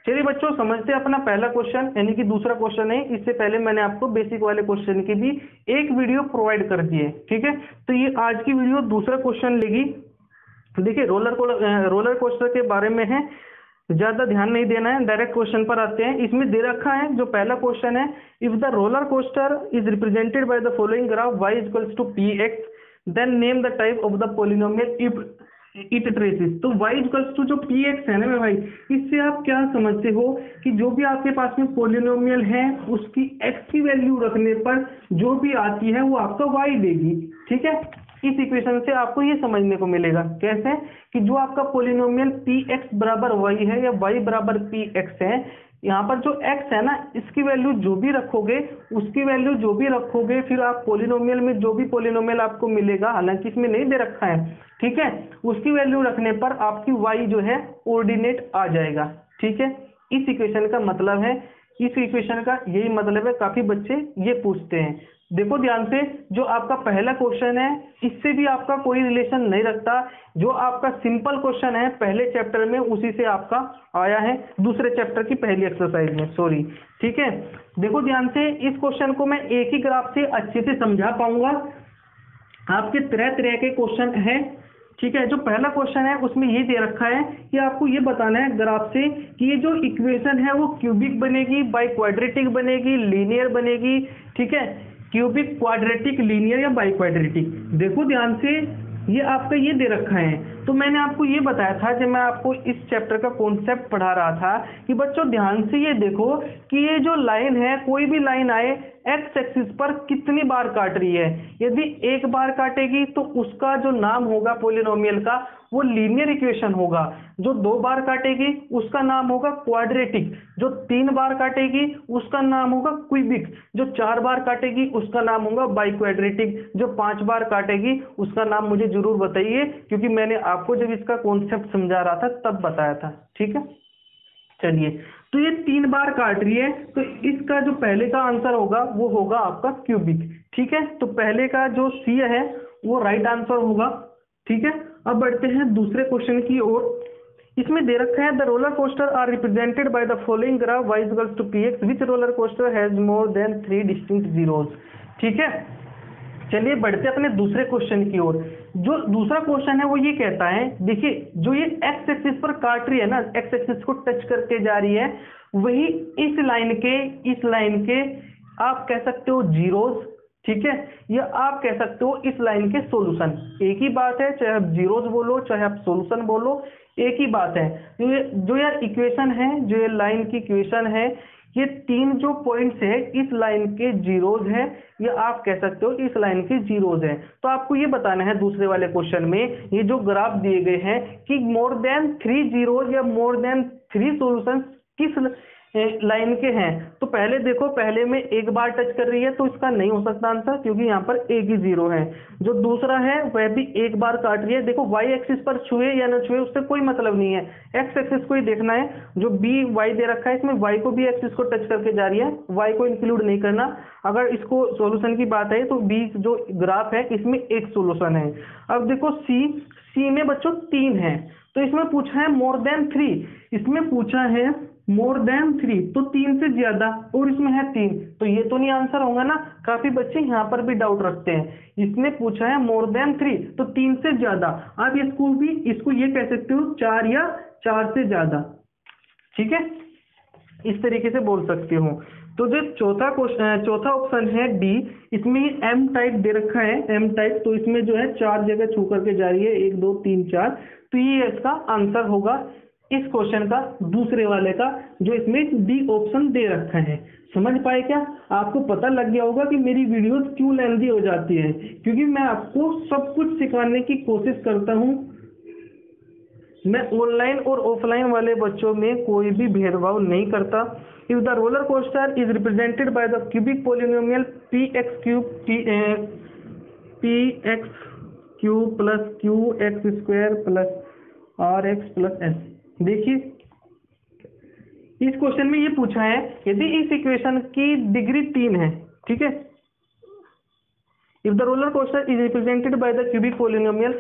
चलिए बच्चों समझते हैं अपना पहला क्वेश्चन, यानी कि दूसरा क्वेश्चन है। इससे पहले मैंने आपको बेसिक वाले क्वेश्चन की भी एक वीडियो प्रोवाइड कर दी है, ठीक है। तो ये आज की वीडियो दूसरा क्वेश्चन लेगी। देखिए रोलर कोस्टर के बारे में है, ज्यादा ध्यान नहीं देना है, डायरेक्ट क्वेश्चन पर आते हैं। इसमें दे रखा है जो पहला क्वेश्चन है, if the roller coaster is represented by the following graph y equals to P X, then name the type of the polynomial if it traces. तो y इक्वल्स टू जो पी एक्स है ना मेरे भाई, इससे आप क्या समझते हो कि जो भी आपके पास में पोलिनोमियल है उसकी x की वैल्यू रखने पर जो भी आती है वो आपका y देगी, ठीक है। इस इक्वेशन से आपको ये समझने को मिलेगा कैसे कि जो आपका पोलिनोमियल पी एक्स बराबर वाई है या वाई बराबर पी एक्स है, यहाँ पर जो x है ना इसकी वैल्यू जो भी रखोगे, उसकी वैल्यू जो भी रखोगे, फिर आप पोलिनोमियल में जो भी पोलिनोमियल आपको मिलेगा, हालांकि इसमें नहीं दे रखा है, ठीक है, उसकी वैल्यू रखने पर आपकी y जो है ऑर्डिनेट आ जाएगा, ठीक है। इस इक्वेशन का मतलब है, इस इक्वेशन का यही मतलब है। काफी बच्चे ये पूछते हैं, देखो ध्यान से, जो आपका पहला क्वेश्चन है इससे भी आपका कोई रिलेशन नहीं रखता। जो आपका सिंपल क्वेश्चन है पहले चैप्टर में उसी से आपका आया है दूसरे चैप्टर की पहली एक्सरसाइज में, सॉरी, ठीक है। देखो ध्यान से, इस क्वेश्चन को मैं एक ही ग्राफ से अच्छे से समझा पाऊंगा। आपके तरह तरह के क्वेश्चन है, ठीक है। जो पहला क्वेश्चन है उसमें ये दे रखा है कि आपको ये बताना है ग्राफ से कि ये जो इक्वेशन है वो क्यूबिक बनेगी, बाई क्वाड्रेटिक बनेगी, लीनियर बनेगी, ठीक है। क्यूबिक, क्वाड्रेटिक, लीनियर या बाई क्वाड्रेटिक। देखो ध्यान से, ये आपका ये दे रखा है। तो मैंने आपको ये बताया था जब मैं आपको इस चैप्टर का कॉन्सेप्ट पढ़ा रहा था कि बच्चों ध्यान से ये देखो कि ये जो लाइन है, कोई भी लाइन आए एक्स एक्सिस पर कितनी बार काट रही है। यदि एक बार काटेगी तो उसका जो नाम होगा पोलिनोमियल का वो लीनियर इक्वेशन होगा। जो दो बार काटेगी उसका नाम होगा क्वाड्रेटिक। जो तीन बार काटेगी उसका नाम होगा क्यूबिक। जो चार बार काटेगी उसका नाम होगा बाई क्वाड्रेटिक। जो पांच बार काटेगी उसका नाम मुझे जरूर बताइए, क्योंकि मैंने आपको जब इसका कॉन्सेप्ट समझा रहा था तब बताया था, ठीक है। चलिए, तो ये तीन बार काट रही है, तो इसका जो पहले का आंसर होगा वो होगा आपका क्यूबिक, ठीक है। तो पहले का जो सी है वो राइट आंसर होगा, ठीक है। अब बढ़ते हैं दूसरे क्वेश्चन की ओर। इसमें दे रखा है the roller coaster are represented by the following graph y equals to P X, which roller coaster has more than 3 distinct zeros, ठीक है। चलिए बढ़ते अपने दूसरे क्वेश्चन की ओर। जो दूसरा क्वेश्चन है वो ये कहता है, देखिए जो ये एक्स एक्सिस पर काट रही है ना, एक्स एक्सिस को टच करके जा रही है, वही इस लाइन के आप कह सकते हो जीरोस, ठीक है, या आप कह सकते हो इस लाइन के सॉल्यूशन। एक ही बात है, चाहे आप जीरोस बोलो चाहे आप सॉल्यूशन बोलो, एक ही बात है। जो यार इक्वेशन है, जो ये लाइन की इक्वेशन है, ये तीन जो पॉइंट्स है इस लाइन के जीरोज है, या आप कह सकते हो इस लाइन के जीरोज है। तो आपको ये बताना है दूसरे वाले क्वेश्चन में ये जो ग्राफ दिए गए हैं कि मोर देन 3 जीरोज या मोर देन 3 सॉल्यूशन किस लाइन के हैं। तो पहले देखो, पहले में एक बार टच कर रही है तो इसका नहीं हो सकता आंसर, क्योंकि यहाँ पर एक ही जीरो है। जो दूसरा है वह भी एक बार काट रही है। देखो वाई एक्सिस पर छुए या न छुए उससे कोई मतलब नहीं है, एक्स एक्सिस को ही देखना है। जो बी वाई दे रखा है इसमें वाई को भी एक्सिस को टच करके जा रही है, वाई को इंक्लूड नहीं करना। अगर इसको सॉल्यूशन की बात है तो बी जो ग्राफ है इसमें एक सॉल्यूशन है। अब देखो सी में बच्चों 3 है, तो इसमें पूछा है मोर देन 3, इसमें पूछा है मोर देन 3, तो 3 से ज्यादा, और इसमें है 3, तो ये तो नहीं आंसर होगा ना। काफी बच्चे यहाँ पर भी डाउट रखते हैं। इसने पूछा है मोर देन 3, तो 3 से ज्यादा। आप इसको ये कह सकते हो 4 या 4 से ज्यादा, ठीक है, इस तरीके से बोल सकते हो। तो जो चौथा ऑप्शन है डी, इसमें एम टाइप दे रखा है, एम टाइप, तो इसमें जो है 4 जगह छू करके जा रही है, 1 2 3 4, तो ये इसका आंसर होगा इस क्वेश्चन का, दूसरे वाले का, जो इसमें डी ऑप्शन दे रखा है। समझ पाए क्या? आपको पता लग गया होगा कि मेरी वीडियोस क्यों लेंथी हो जाती है, क्योंकि मैं आपको सब कुछ सिखाने की कोशिश करता हूं। मैं ऑनलाइन और ऑफलाइन वाले बच्चों में कोई भी भेदभाव नहीं करता। If the roller coaster is represented by the cubic polynomial P X cube plus Q X square plus R X plus S. देखिए इस क्वेश्चन में ये पूछा है, यदि इस इक्वेशन की डिग्री 3 है, ठीक है, if the roller coaster is represented by the cubic polynomial,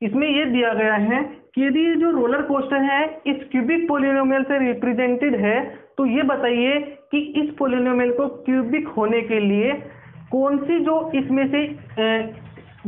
इसमें ये दिया गया है कि यदि ये जो रोलर कोस्टर है इस क्यूबिक पोलिनोमियल से रिप्रेजेंटेड है, तो ये बताइए कि इस पोलिनोमियल को क्यूबिक होने के लिए कौन सी जो इसमें से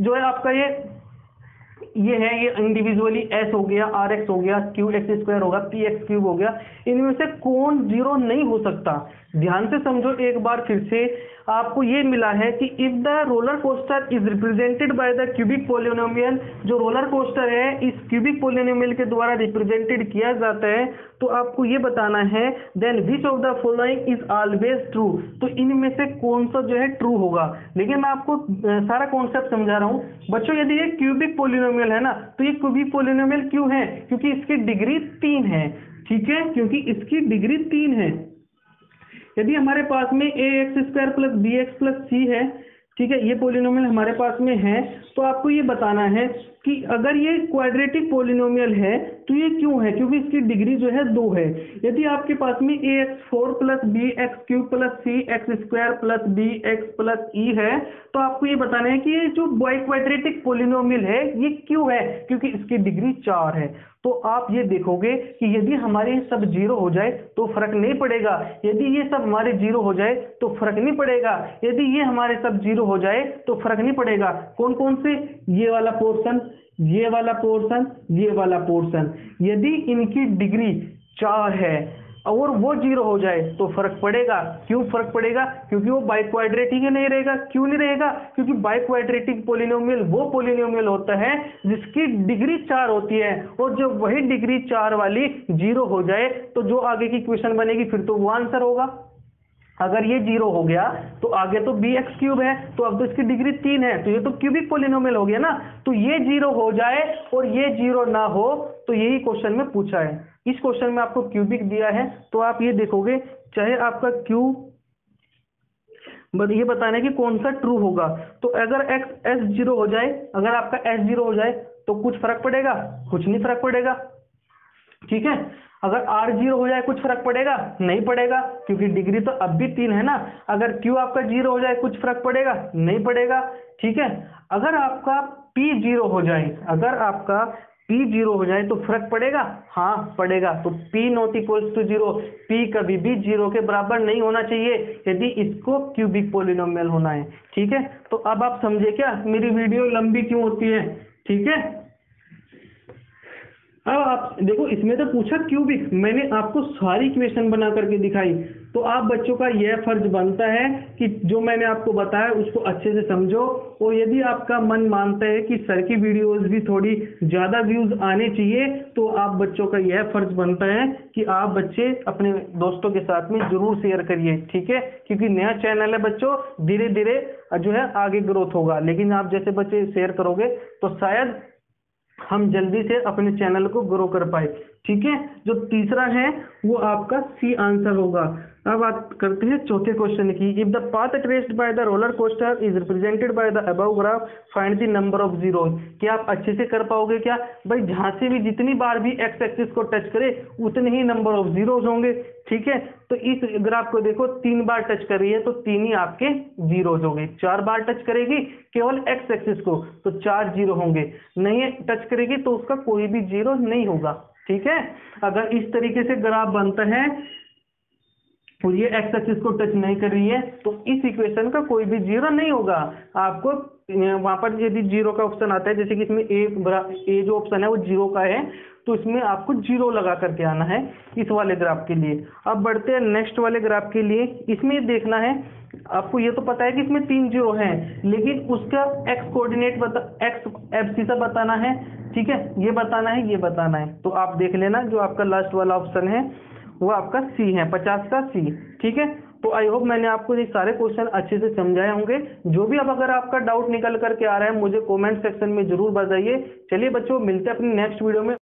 जो है आपका ये है, ये इंडिविजुअली एस हो गया, आर एक्स हो गया, क्यू एक्स स्क्वायर होगा, पी एक्स क्यूब हो गया, इनमें से कौन जीरो नहीं हो सकता। ध्यान से समझो एक बार फिर से, आपको ये मिला है कि if the roller coaster is represented by the cubic polynomial, जो रोलर कोस्टर है इस क्यूबिक पोलिनोमियल के द्वारा रिप्रेजेंटेड किया जाता है, तो आपको ये बताना है then which of the following is always true, तो इनमें से कौन सा जो है ट्रू होगा। लेकिन मैं आपको सारा कॉन्सेप्ट समझा रहा हूँ बच्चों। यदि ये क्यूबिक पोलिनोमियल है ना, तो ये क्यूबिक पोलिनोमियल क्यों है, क्योंकि इसकी डिग्री 3 है, ठीक है, क्योंकि इसकी डिग्री 3 है। यदि हमारे पास में a x square plus b x plus c है, ठीक है, ये पोलिनोमियल हमारे पास में है, तो आपको ये बताना है कि अगर ये क्वाड्रेटिक पोलिनोमियल है तो ये क्यों है, क्योंकि इसकी डिग्री जो है 2 है। यदि आपके पास में a x 4 plus b x cube plus c x square plus b x plus e है, तो आपको ये बताना है कि ये जो बाई क्वाड्रेटिक पोलिनोमियल है ये क्यों है, क्योंकि इसकी डिग्री 4 है। तो आप ये देखोगे कि यदि हमारे सब जीरो हो जाए तो फर्क नहीं पड़ेगा, यदि ये सब हमारे जीरो हो जाए तो फर्क नहीं पड़ेगा, यदि ये हमारे सब जीरो हो जाए तो फर्क नहीं पड़ेगा। कौन कौन से, ये वाला पोर्शन, ये वाला पोर्शन, ये वाला पोर्शन, यदि इनकी डिग्री 4 है और वो जीरो हो जाए तो फर्क पड़ेगा। क्यों फर्क पड़ेगा, क्योंकि वो बाई क्वाड्रेटिक ही नहीं रहेगा। क्यों नहीं रहेगा, क्योंकि बाई क्वाड्रेटिक पोलिनोमियल वो पोलिनोमियल होता है जिसकी डिग्री 4 होती है, और जब वही डिग्री 4 वाली जीरो हो जाए तो जो आगे की इक्वेशन बनेगी फिर तो वो आंसर होगा। अगर ये जीरो हो गया तो आगे तो बी एक्स क्यूब है, तो अब तो इसकी डिग्री 3 है, तो ये तो क्यूबिक पोलिनोमियल हो गया ना। तो ये जीरो हो जाए और ये जीरो ना हो, तो यही क्वेश्चन में पूछा है। इस क्वेश्चन में आपको क्यूबिक दिया है, तो आप ये देखोगे चाहे आपका क्यू ये बताना है कि कौन सा ट्रू होगा। तो अगर एक्स एस जीरो हो जाए, अगर आपका एस जीरो हो जाए तो कुछ फर्क पड़ेगा, कुछ नहीं फर्क पड़ेगा, ठीक है। अगर आर जीरो हो जाए कुछ फर्क पड़ेगा, नहीं पड़ेगा, क्योंकि डिग्री तो अब भी 3 है ना। अगर क्यू आपका जीरो हो जाए कुछ फर्क पड़ेगा, नहीं पड़ेगा, ठीक है। अगर आपका पी जीरो हो जाए, अगर आपका पी जीरो हो जाए तो फर्क पड़ेगा, हाँ पड़ेगा। तो P not equals to zero, P कभी भी जीरो के बराबर नहीं होना चाहिए यदि इसको क्यूबिक पोलिनोमियल होना है, ठीक है। तो अब आप समझे क्या मेरी वीडियो लंबी क्यों होती है, ठीक है। अब आप देखो, इसमें तो पूछा क्यूबिक, मैंने आपको सारी इक्वेशन बना करके दिखाई, तो आप बच्चों का यह फर्ज बनता है कि जो मैंने आपको बताया उसको अच्छे से समझो। और यदि आपका मन मानता है कि सर की वीडियोस भी थोड़ी ज़्यादा व्यूज आने चाहिए, तो आप बच्चों का यह फर्ज बनता है कि आप बच्चे अपने दोस्तों के साथ में जरूर शेयर करिए, ठीक है। क्योंकि नया चैनल है बच्चों, धीरे धीरे जो है आगे ग्रोथ होगा, लेकिन आप जैसे बच्चे शेयर करोगे तो शायद हम जल्दी से अपने चैनल को ग्रो कर पाए, ठीक है। जो तीसरा है वो आपका सी आंसर होगा। अब बात करते हैं चौथे क्वेश्चन की। If the path traced by the roller coaster is represented by the above graph, find the number of zero. क्या आप अच्छे से कर पाओगे क्या भाई, जहां से भी जितनी बार भी एक्स एक्सिस को टच करे उतने ही नंबर ऑफ जीरोज होंगे, ठीक है। तो इस ग्राफ को देखो, 3 बार टच कर रही है तो 3 ही आपके जीरोज होंगे। 4 बार टच करेगी केवल एक्स एक्सिस को तो 4 जीरो होंगे, नहीं टच करेगी तो उसका कोई भी जीरो नहीं होगा, ठीक है। अगर इस तरीके से ग्राफ बनता है और ये एक्स एक्सिस को टच नहीं कर रही है तो इस इक्वेशन का कोई भी जीरो नहीं होगा। आपको वहां पर यदि जीरो का ऑप्शन आता है, जैसे कि इसमें ए जो ऑप्शन है वो जीरो का है, तो इसमें आपको जीरो लगा करके आना है इस वाले ग्राफ के लिए। अब बढ़ते हैं नेक्स्ट वाले ग्राफ के लिए। इसमें देखना है, आपको ये तो पता है कि इसमें 3 जीरो हैं, लेकिन उसका एक्स कोऑर्डिनेट एक्स एब्सिसा बताना है, ठीक है, ये बताना है, ये बताना है। तो आप देख लेना, जो आपका लास्ट वाला ऑप्शन है वो आपका सी है, 50 का सी, ठीक है। तो आई होप मैंने आपको ये सारे क्वेश्चन अच्छे से समझाए होंगे। जो भी अब अगर आपका डाउट निकल करके आ रहा है मुझे कमेंट सेक्शन में जरूर बताइए। चलिए बच्चों, मिलते हैं अपनी नेक्स्ट वीडियो में।